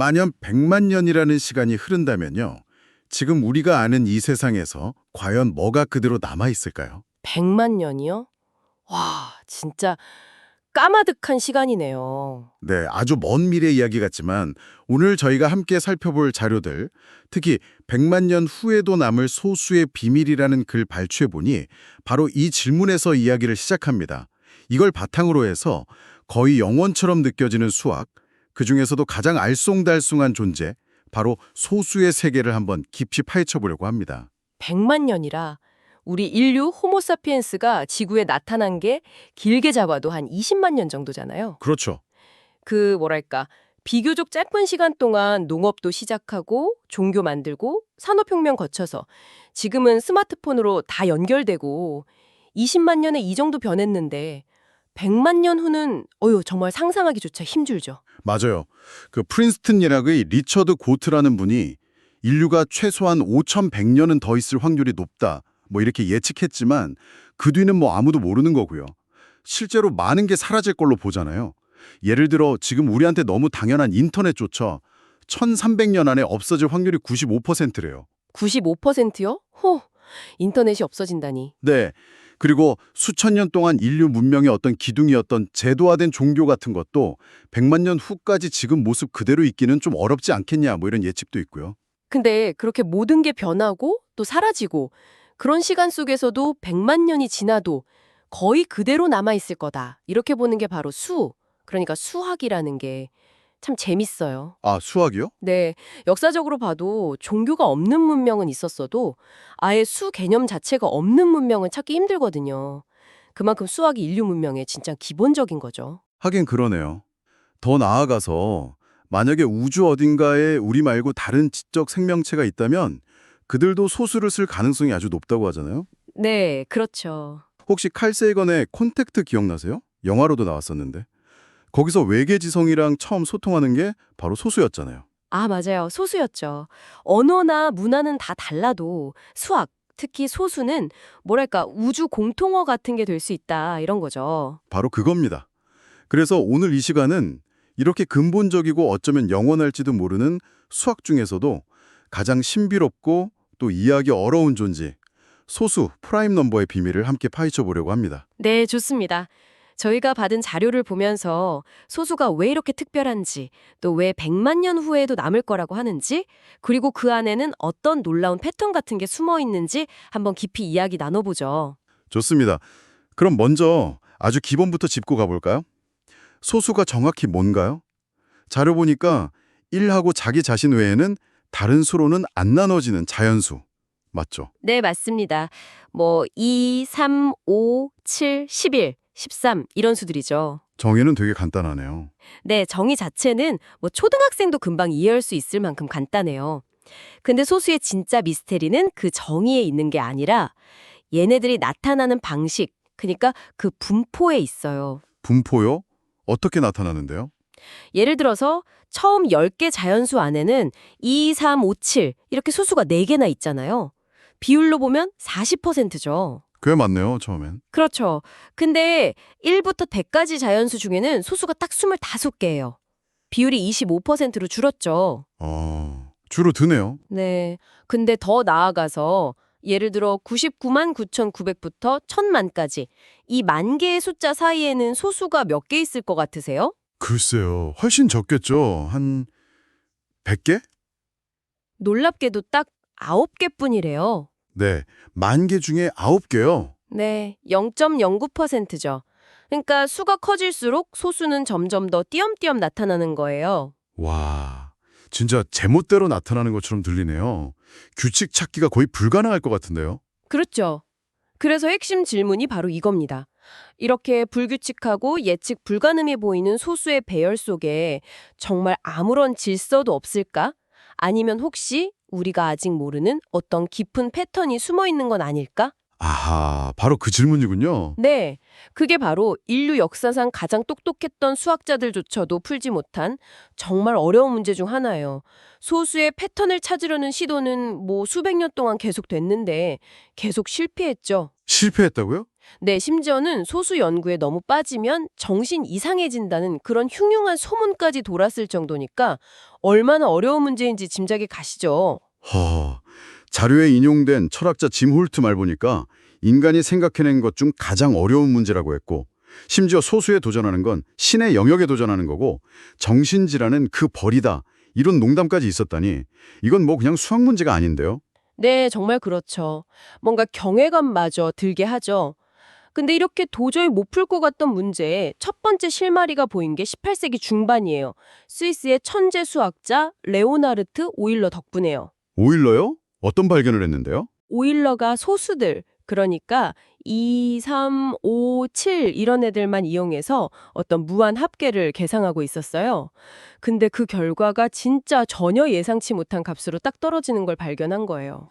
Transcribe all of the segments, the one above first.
만약 100만 년이라는 시간이 흐른다면요. 지금 우리가 아는 이 세상에서 과연 뭐가 그대로 남아있을까요? 100만 년이요? 와, 진짜 까마득한 시간이네요. 네, 아주 먼 미래 이야기 같지만 오늘 저희가 함께 살펴볼 자료들, 특히 100만 년 후에도 남을 소수의 비밀이라는 글 발췌해보니 바로 이 질문에서 이야기를 시작합니다. 이걸 바탕으로 해서 거의 영원처럼 느껴지는 수학, 그중에서도 가장 알쏭달쏭한 존재, 바로 소수의 세계를 한번 깊이 파헤쳐보려고 합니다. 100만 년이라 우리 인류 호모사피엔스가 지구에 나타난 게 길게 잡아도 한 20만 년 정도잖아요. 그렇죠. 그 뭐랄까 비교적 짧은 시간 동안 농업도 시작하고 종교 만들고 산업혁명 거쳐서 지금은 스마트폰으로 다 연결되고 20만 년에 이 정도 변했는데 100만 년 후는 정말 상상하기조차 힘들죠. 맞아요. 그 프린스턴 예학의 리처드 고트라는 분이 인류가 최소한 5100년은 더 있을 확률이 높다. 뭐 이렇게 예측했지만 그 뒤는 뭐 아무도 모르는 거고요. 실제로 많은 게 사라질 걸로 보잖아요. 예를 들어 지금 우리한테 너무 당연한 인터넷조차 1300년 안에 없어질 확률이 95%래요. 95%요? 인터넷이 없어진다니. 네. 그리고 수천 년 동안 인류 문명의 어떤 기둥이었던 제도화된 종교 같은 것도 100만 년 후까지 지금 모습 그대로 있기는 좀 어렵지 않겠냐 뭐 이런 예측도 있고요. 근데 그렇게 모든 게 변하고 또 사라지고 그런 시간 속에서도 100만 년이 지나도 거의 그대로 남아있을 거다. 이렇게 보는 게 바로 그러니까 수학이라는 게 참 재밌어요. 아, 수학이요? 네, 역사적으로 봐도 종교가 없는 문명은 있었어도 아예 수 개념 자체가 없는 문명은 찾기 힘들거든요. 그만큼 수학이 인류 문명의 진짜 기본적인 거죠. 하긴 그러네요. 더 나아가서 만약에 우주 어딘가에 우리 말고 다른 지적 생명체가 있다면 그들도 소수를 쓸 가능성이 아주 높다고 하잖아요. 네, 그렇죠. 혹시 칼 세이건의 콘택트 기억나세요? 영화로도 나왔었는데. 거기서 외계지성이랑 처음 소통하는 게 바로 소수였잖아요. 아, 맞아요. 소수였죠. 언어나 문화는 다 달라도 수학, 특히 소수는 뭐랄까 우주 공통어 같은 게 될 수 있다 이런 거죠. 바로 그겁니다. 그래서 오늘 이 시간은 이렇게 근본적이고 어쩌면 영원할지도 모르는 수학 중에서도 가장 신비롭고 또 이해하기 어려운 존재, 소수 프라임 넘버의 비밀을 함께 파헤쳐 보려고 합니다. 네, 좋습니다. 저희가 받은 자료를 보면서 소수가 왜 이렇게 특별한지, 또 왜 100만 년 후에도 남을 거라고 하는지, 그리고 그 안에는 어떤 놀라운 패턴 같은 게 숨어 있는지 한번 깊이 이야기 나눠보죠. 좋습니다. 그럼 먼저 아주 기본부터 짚고 가볼까요? 소수가 정확히 뭔가요? 자료 보니까 1하고 자기 자신 외에는 다른 수로는 안 나눠지는 자연수. 맞죠? 네, 맞습니다. 2, 3, 5, 7, 11, 13 이런 수들이죠. 정의는 되게 간단하네요. 네, 정의 자체는 초등학생도 금방 이해할 수 있을 만큼 간단해요. 근데 소수의 진짜 미스테리는 그 정의에 있는 게 아니라 얘네들이 나타나는 방식, 그러니까 그 분포에 있어요. 분포요? 어떻게 나타나는데요? 예를 들어서 처음 10개 자연수 안에는 2, 3, 5, 7 이렇게 소수가 4개나 있잖아요. 비율로 보면 40%죠. 꽤 많네요, 처음엔. 그렇죠. 근데 1부터 100까지 자연수 중에는 소수가 딱 25개예요. 비율이 25%로 줄었죠. 주로 드네요. 네. 근데 더 나아가서 예를 들어 99만 9,900부터 1,000만까지 이 만 개의 숫자 사이에는 소수가 몇 개 있을 것 같으세요? 글쎄요, 훨씬 적겠죠. 한 100개? 놀랍게도 딱 9개뿐이래요. 네, 10,000개 중에 9개요. 네, 0.09%죠. 그러니까 수가 커질수록 소수는 점점 더 띄엄띄엄 나타나는 거예요. 와, 진짜 제멋대로 나타나는 것처럼 들리네요. 규칙 찾기가 거의 불가능할 것 같은데요. 그렇죠. 그래서 핵심 질문이 바로 이겁니다. 이렇게 불규칙하고 예측 불가능해 보이는 소수의 배열 속에 정말 아무런 질서도 없을까? 아니면 혹시 우리가 아직 모르는 어떤 깊은 패턴이 숨어 있는 건 아닐까? 아하, 바로 그 질문이군요. 네, 그게 바로 인류 역사상 가장 똑똑했던 수학자들조차도 풀지 못한 정말 어려운 문제 중 하나예요. 소수의 패턴을 찾으려는 시도는 수백 년 동안 계속됐는데 계속 실패했죠. 실패했다고요? 네, 심지어는 소수 연구에 너무 빠지면 정신 이상해진다는 그런 흉흉한 소문까지 돌았을 정도니까 얼마나 어려운 문제인지 짐작이 가시죠. 자료에 인용된 철학자 짐 홀트 말 보니까 인간이 생각해낸 것 중 가장 어려운 문제라고 했고, 심지어 소수에 도전하는 건 신의 영역에 도전하는 거고, 정신질환은 그 벌이다, 이런 농담까지 있었다니 이건 뭐 그냥 수학 문제가 아닌데요. 네, 정말 그렇죠. 뭔가 경외감마저 들게 하죠. 근데 이렇게 도저히 못 풀 것 같던 문제에 첫 번째 실마리가 보인 게 18세기 중반이에요. 스위스의 천재 수학자 레오나르트 오일러 덕분에요. 오일러요? 어떤 발견을 했는데요? 오일러가 소수들, 그러니까 2, 3, 5, 7 이런 애들만 이용해서 어떤 무한 합계를 계상하고 있었어요. 근데 그 결과가 진짜 전혀 예상치 못한 값으로 딱 떨어지는 걸 발견한 거예요.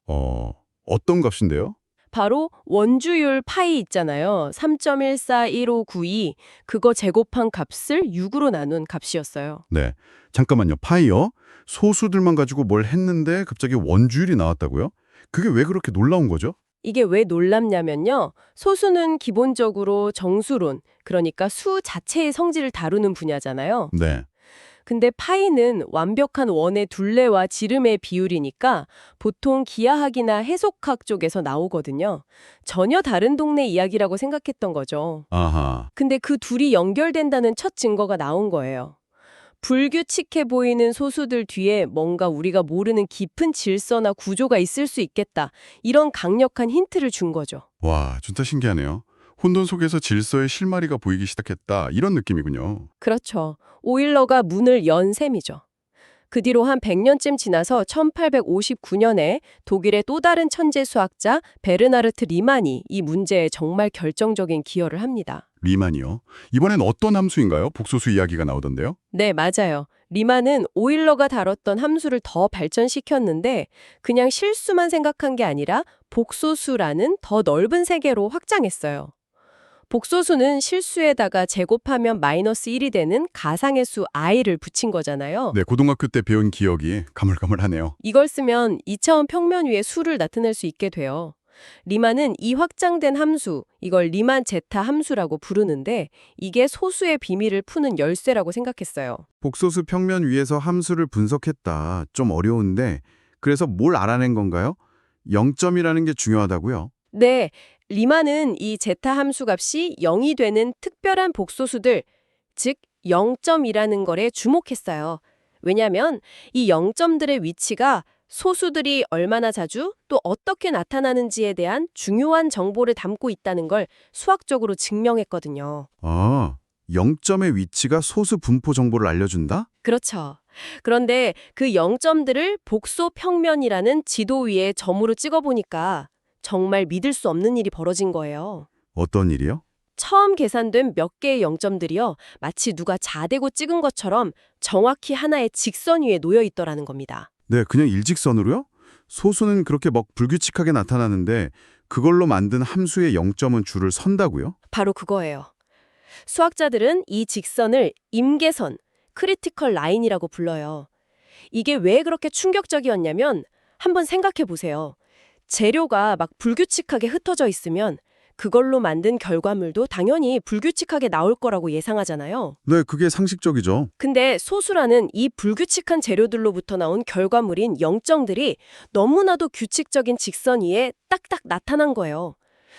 어떤 값인데요? 바로 원주율 파이 있잖아요. 3.141592 그거 제곱한 값을 6으로 나눈 값이었어요. 네. 잠깐만요. 파이요? 소수들만 가지고 뭘 했는데 갑자기 원주율이 나왔다고요? 그게 왜 그렇게 놀라운 거죠? 이게 왜 놀랍냐면요. 소수는 기본적으로 정수론, 그러니까 수 자체의 성질을 다루는 분야잖아요. 네. 근데 파이는 완벽한 원의 둘레와 지름의 비율이니까 보통 기하학이나 해석학 쪽에서 나오거든요. 전혀 다른 동네 이야기라고 생각했던 거죠. 아하. 근데 그 둘이 연결된다는 첫 증거가 나온 거예요. 불규칙해 보이는 소수들 뒤에 뭔가 우리가 모르는 깊은 질서나 구조가 있을 수 있겠다. 이런 강력한 힌트를 준 거죠. 와, 진짜 신기하네요. 혼돈 속에서 질서의 실마리가 보이기 시작했다. 이런 느낌이군요. 그렇죠. 오일러가 문을 연 셈이죠. 그 뒤로 한 100년쯤 지나서 1859년에 독일의 또 다른 천재 수학자 베르나르트 리만이 이 문제에 정말 결정적인 기여를 합니다. 리만이요. 이번엔 어떤 함수인가요? 복소수 이야기가 나오던데요. 네, 맞아요. 리만은 오일러가 다뤘던 함수를 더 발전시켰는데 그냥 실수만 생각한 게 아니라 복소수라는 더 넓은 세계로 확장했어요. 복소수는 실수에다가 제곱하면 마이너스 1이 되는 가상의 수 i를 붙인 거잖아요. 네, 고등학교 때 배운 기억이 가물가물하네요. 이걸 쓰면 2차원 평면 위에 수를 나타낼 수 있게 돼요. 리만은 이 확장된 함수, 이걸 리만 제타 함수라고 부르는데 이게 소수의 비밀을 푸는 열쇠라고 생각했어요. 복소수 평면 위에서 함수를 분석했다. 좀 어려운데 그래서 뭘 알아낸 건가요? 0점이라는 게 중요하다고요? 네, 리만은 이 제타 함수 값이 0이 되는 특별한 복소수들, 즉 0점이라는 거에 주목했어요. 왜냐하면 이 0점들의 위치가 소수들이 얼마나 자주 또 어떻게 나타나는지에 대한 중요한 정보를 담고 있다는 걸 수학적으로 증명했거든요. 아, 0점의 위치가 소수 분포 정보를 알려준다? 그렇죠. 그런데 그 0점들을 복소 평면이라는 지도 위에 점으로 찍어보니까 정말 믿을 수 없는 일이 벌어진 거예요. 어떤 일이요? 처음 계산된 몇 개의 0점들이요. 마치 누가 자대고 찍은 것처럼 정확히 하나의 직선 위에 놓여 있더라는 겁니다. 네, 그냥 일직선으로요? 소수는 그렇게 막 불규칙하게 나타나는데 그걸로 만든 함수의 0점은 줄을 선다고요? 바로 그거예요. 수학자들은 이 직선을 임계선, 크리티컬 라인이라고 불러요. 이게 왜 그렇게 충격적이었냐면 한번 생각해 보세요. 재료가 막 불규칙하게 흩어져 있으면 그걸로 만든 결과물도 당연히 불규칙하게 나올 거라고 예상하잖아요. 네, 그게 상식적이죠. 근데 소수라는 이 불규칙한 재료들로부터 나온 결과물인 0점들이 너무나도 규칙적인 직선 위에 딱딱 나타난 거예요.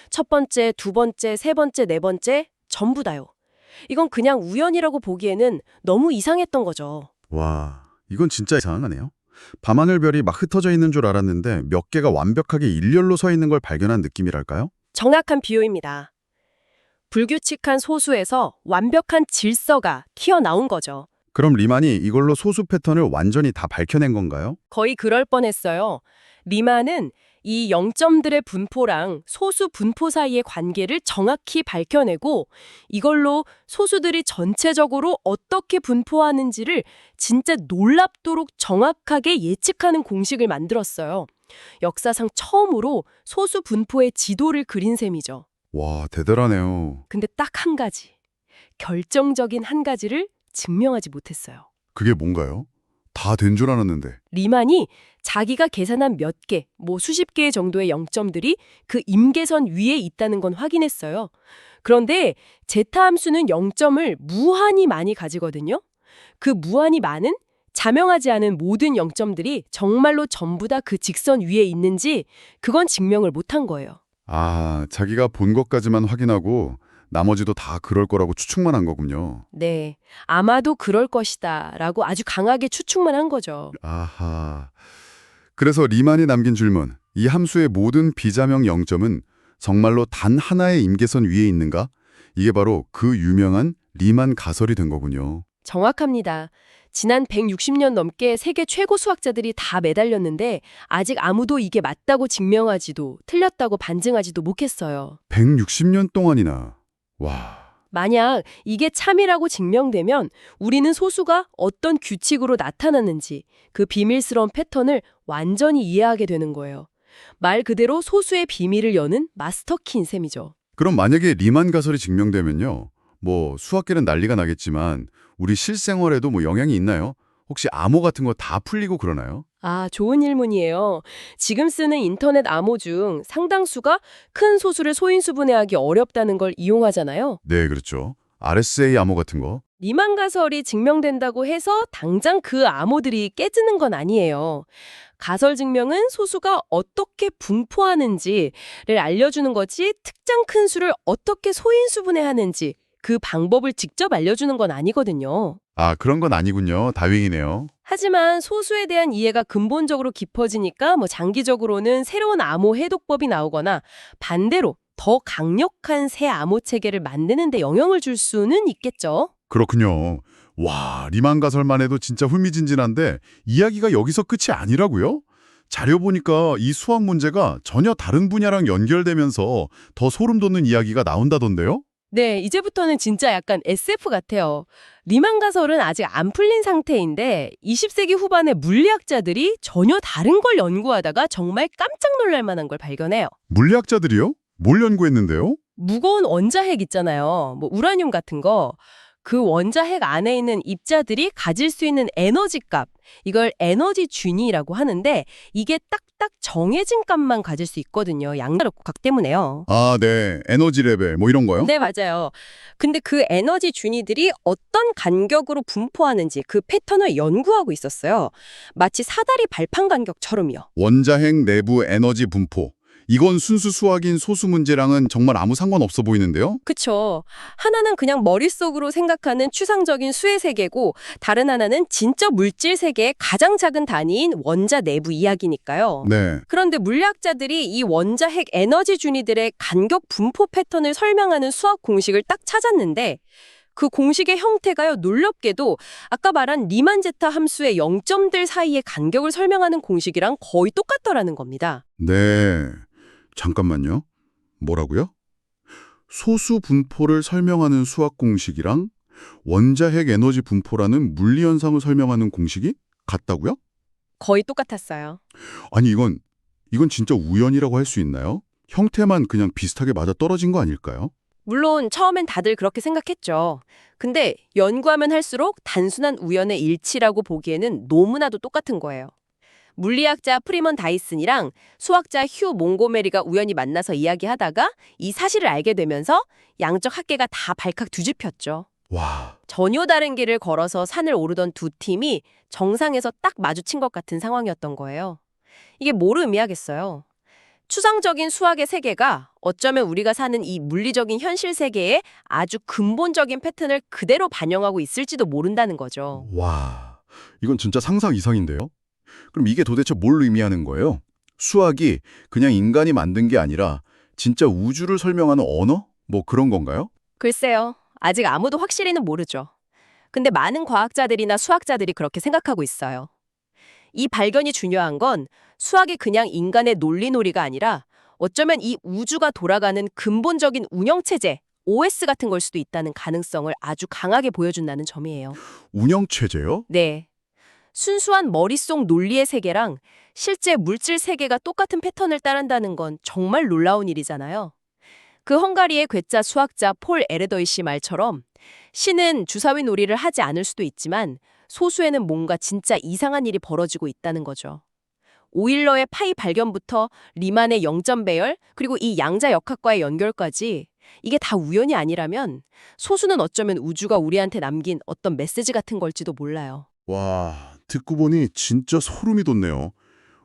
첫 번째, 두 번째, 세 번째, 네 번째 전부 다요. 이건 그냥 우연이라고 보기에는 너무 이상했던 거죠. 와, 이건 진짜 이상하네요. 밤하늘별이 막 흩어져 있는 줄 알았는데 몇 개가 완벽하게 일렬로 서 있는 걸 발견한 느낌이랄까요? 정확한 비유입니다. 불규칙한 소수에서 완벽한 질서가 튀어나온 거죠. 그럼 리만이 이걸로 소수 패턴을 완전히 다 밝혀낸 건가요? 거의 그럴 뻔했어요. 리만은 이 0점들의 분포랑 소수 분포 사이의 관계를 정확히 밝혀내고 이걸로 소수들이 전체적으로 어떻게 분포하는지를 진짜 놀랍도록 정확하게 예측하는 공식을 만들었어요. 역사상 처음으로 소수 분포의 지도를 그린 셈이죠. 와, 대단하네요. 근데 딱 한 가지, 결정적인 한 가지를 증명하지 못했어요. 그게 뭔가요? 다 된 줄 알았는데. 리만이 자기가 계산한 몇 개, 수십 개 정도의 0점들이 그 임계선 위에 있다는 건 확인했어요. 그런데 제타 함수는 0점을 무한히 많이 가지거든요. 그 무한히 많은 자명하지 않은 모든 0점들이 정말로 전부 다 그 직선 위에 있는지 그건 증명을 못한 거예요. 아, 자기가 본 것까지만 확인하고 나머지도 다 그럴 거라고 추측만 한 거군요. 네, 아마도 그럴 것이다 라고 아주 강하게 추측만 한 거죠. 아하. 그래서 리만이 남긴 질문, 이 함수의 모든 비자명 0점은 정말로 단 하나의 임계선 위에 있는가? 이게 바로 그 유명한 리만 가설이 된 거군요. 정확합니다. 지난 160년 넘게 세계 최고 수학자들이 다 매달렸는데 아직 아무도 이게 맞다고 증명하지도 틀렸다고 반증하지도 못했어요. 160년 동안이나. 와. 만약 이게 참이라고 증명되면 우리는 소수가 어떤 규칙으로 나타나는지 그 비밀스러운 패턴을 완전히 이해하게 되는 거예요. 말 그대로 소수의 비밀을 여는 마스터키인 셈이죠. 그럼 만약에 리만 가설이 증명되면요. 수학계는 난리가 나겠지만 우리 실생활에도 영향이 있나요? 혹시 암호 같은 거 다 풀리고 그러나요? 아, 좋은 질문이에요. 지금 쓰는 인터넷 암호 중 상당수가 큰 소수를 소인수분해하기 어렵다는 걸 이용하잖아요. 네, 그렇죠. RSA 암호 같은 거. 리만 가설이 증명된다고 해서 당장 그 암호들이 깨지는 건 아니에요. 가설 증명은 소수가 어떻게 분포하는지를 알려주는 거지 특정 큰 수를 어떻게 소인수분해하는지 그 방법을 직접 알려주는 건 아니거든요. 아, 그런 건 아니군요. 다행이네요. 하지만 소수에 대한 이해가 근본적으로 깊어지니까 장기적으로는 새로운 암호 해독법이 나오거나 반대로 더 강력한 새 암호 체계를 만드는 데 영향을 줄 수는 있겠죠. 그렇군요. 와, 리만 가설만 해도 진짜 흥미진진한데 이야기가 여기서 끝이 아니라고요? 자료 보니까 이 수학 문제가 전혀 다른 분야랑 연결되면서 더 소름 돋는 이야기가 나온다던데요? 네, 이제부터는 진짜 약간 SF 같아요. 리만 가설은 아직 안 풀린 상태인데 20세기 후반에 물리학자들이 전혀 다른 걸 연구하다가 정말 깜짝 놀랄 만한 걸 발견해요. 물리학자들이요? 뭘 연구했는데요? 무거운 원자핵 있잖아요. 우라늄 같은 거. 그 원자핵 안에 있는 입자들이 가질 수 있는 에너지 값, 이걸 에너지 준위라고 하는데 이게 딱딱 정해진 값만 가질 수 있거든요. 양자력각 때문에요. 아, 네. 에너지 레벨 이런 거요? 네, 맞아요. 근데 그 에너지 준위들이 어떤 간격으로 분포하는지 그 패턴을 연구하고 있었어요. 마치 사다리 발판 간격처럼요. 원자핵 내부 에너지 분포. 이건 순수 수학인 소수 문제랑은 정말 아무 상관없어 보이는데요? 그쵸. 하나는 그냥 머릿속으로 생각하는 추상적인 수의 세계고 다른 하나는 진짜 물질 세계의 가장 작은 단위인 원자 내부 이야기니까요. 네. 그런데 물리학자들이 이 원자핵 에너지 준위들의 간격 분포 패턴을 설명하는 수학 공식을 딱 찾았는데 그 공식의 형태가요, 놀랍게도 아까 말한 리만 제타 함수의 0점들 사이의 간격을 설명하는 공식이랑 거의 똑같더라는 겁니다. 네. 잠깐만요. 뭐라고요? 소수 분포를 설명하는 수학 공식이랑 원자핵 에너지 분포라는 물리 현상을 설명하는 공식이 같다고요? 거의 똑같았어요. 아니 이건 진짜 우연이라고 할 수 있나요? 형태만 그냥 비슷하게 맞아 떨어진 거 아닐까요? 물론 처음엔 다들 그렇게 생각했죠. 근데 연구하면 할수록 단순한 우연의 일치라고 보기에는 너무나도 똑같은 거예요. 물리학자 프리먼 다이슨이랑 수학자 휴 몽고메리가 우연히 만나서 이야기하다가 이 사실을 알게 되면서 양적 학계가 다 발칵 뒤집혔죠. 와, 전혀 다른 길을 걸어서 산을 오르던 두 팀이 정상에서 딱 마주친 것 같은 상황이었던 거예요. 이게 뭘 의미하겠어요? 추상적인 수학의 세계가 어쩌면 우리가 사는 이 물리적인 현실 세계에 아주 근본적인 패턴을 그대로 반영하고 있을지도 모른다는 거죠. 와, 이건 진짜 상상 이상인데요? 그럼 이게 도대체 뭘 의미하는 거예요? 수학이 그냥 인간이 만든 게 아니라 진짜 우주를 설명하는 언어? 그런 건가요? 글쎄요. 아직 아무도 확실히는 모르죠. 근데 많은 과학자들이나 수학자들이 그렇게 생각하고 있어요. 이 발견이 중요한 건 수학이 그냥 인간의 논리놀이가 아니라 어쩌면 이 우주가 돌아가는 근본적인 운영체제, OS 같은 걸 수도 있다는 가능성을 아주 강하게 보여준다는 점이에요. 운영체제요? 네. 순수한 머릿속 논리의 세계랑 실제 물질 세계가 똑같은 패턴을 따른다는 건 정말 놀라운 일이잖아요. 그 헝가리의 괴짜 수학자 폴 에르더이시 말처럼 신은 주사위 놀이를 하지 않을 수도 있지만 소수에는 뭔가 진짜 이상한 일이 벌어지고 있다는 거죠. 오일러의 파이 발견부터 리만의 0점 배열, 그리고 이 양자 역학과의 연결까지 이게 다 우연이 아니라면 소수는 어쩌면 우주가 우리한테 남긴 어떤 메시지 같은 걸지도 몰라요. 와, 듣고 보니 진짜 소름이 돋네요.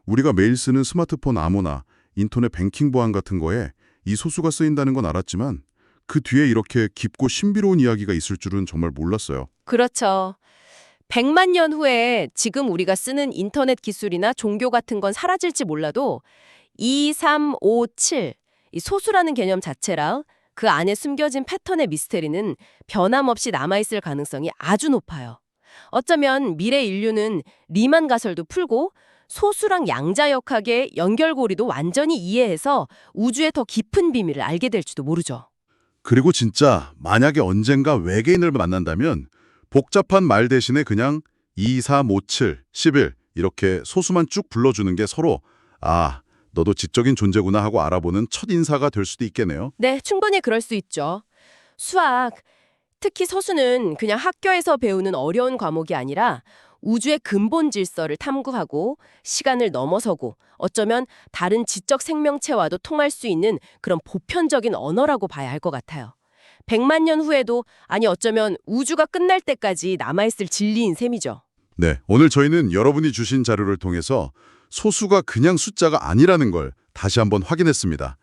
우리가 매일 쓰는 스마트폰 암호나 인터넷 뱅킹 보안 같은 거에 이 소수가 쓰인다는 건 알았지만 그 뒤에 이렇게 깊고 신비로운 이야기가 있을 줄은 정말 몰랐어요. 그렇죠. 100만 년 후에 지금 우리가 쓰는 인터넷 기술이나 종교 같은 건 사라질지 몰라도 2, 3, 5, 7, 이 소수라는 개념 자체랑 그 안에 숨겨진 패턴의 미스테리는 변함없이 남아있을 가능성이 아주 높아요. 어쩌면 미래 인류는 리만 가설도 풀고 소수랑 양자역학의 연결고리도 완전히 이해해서 우주의 더 깊은 비밀을 알게 될지도 모르죠. 그리고 진짜 만약에 언젠가 외계인을 만난다면 복잡한 말 대신에 그냥 2, 3, 5, 7, 11 이렇게 소수만 쭉 불러주는 게 서로 아, 너도 지적인 존재구나 하고 알아보는 첫 인사가 될 수도 있겠네요. 네, 충분히 그럴 수 있죠. 수학, 특히 서수는 그냥 학교에서 배우는 어려운 과목이 아니라 우주의 근본 질서를 탐구하고 시간을 넘어서고 어쩌면 다른 지적 생명체와도 통할 수 있는 그런 보편적인 언어라고 봐야 할 것 같아요. 100만 년 후에도 아니 어쩌면 우주가 끝날 때까지 남아있을 진리인 셈이죠. 네, 오늘 저희는 여러분이 주신 자료를 통해서 소수가 그냥 숫자가 아니라는 걸 다시 한번 확인했습니다.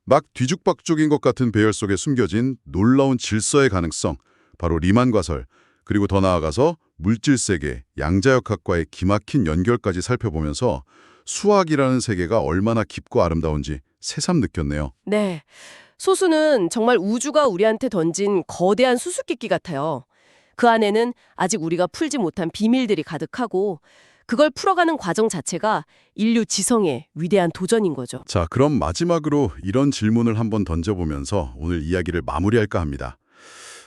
막 뒤죽박죽인 것 같은 배열 속에 숨겨진 놀라운 질서의 가능성, 바로 리만 가설, 그리고 더 나아가서 물질 세계, 양자역학과의 기막힌 연결까지 살펴보면서 수학이라는 세계가 얼마나 깊고 아름다운지 새삼 느꼈네요. 네, 소수는 정말 우주가 우리한테 던진 거대한 수수께끼 같아요. 그 안에는 아직 우리가 풀지 못한 비밀들이 가득하고 그걸 풀어가는 과정 자체가 인류 지성의 위대한 도전인 거죠. 자, 그럼 마지막으로 이런 질문을 한번 던져보면서 오늘 이야기를 마무리할까 합니다.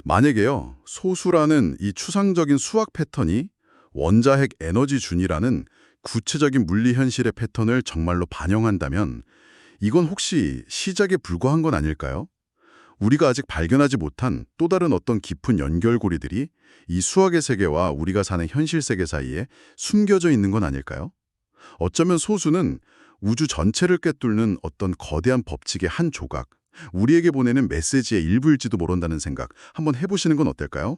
만약에요, 소수라는 이 추상적인 수학 패턴이 원자핵 에너지 준이라는 구체적인 물리 현실의 패턴을 정말로 반영한다면 이건 혹시 시작에 불과한 건 아닐까요? 우리가 아직 발견하지 못한 또 다른 어떤 깊은 연결고리들이 이 수학의 세계와 우리가 사는 현실 세계 사이에 숨겨져 있는 건 아닐까요? 어쩌면 소수는 우주 전체를 꿰뚫는 어떤 거대한 법칙의 한 조각, 우리에게 보내는 메시지의 일부일지도 모른다는 생각 한번 해보시는 건 어떨까요?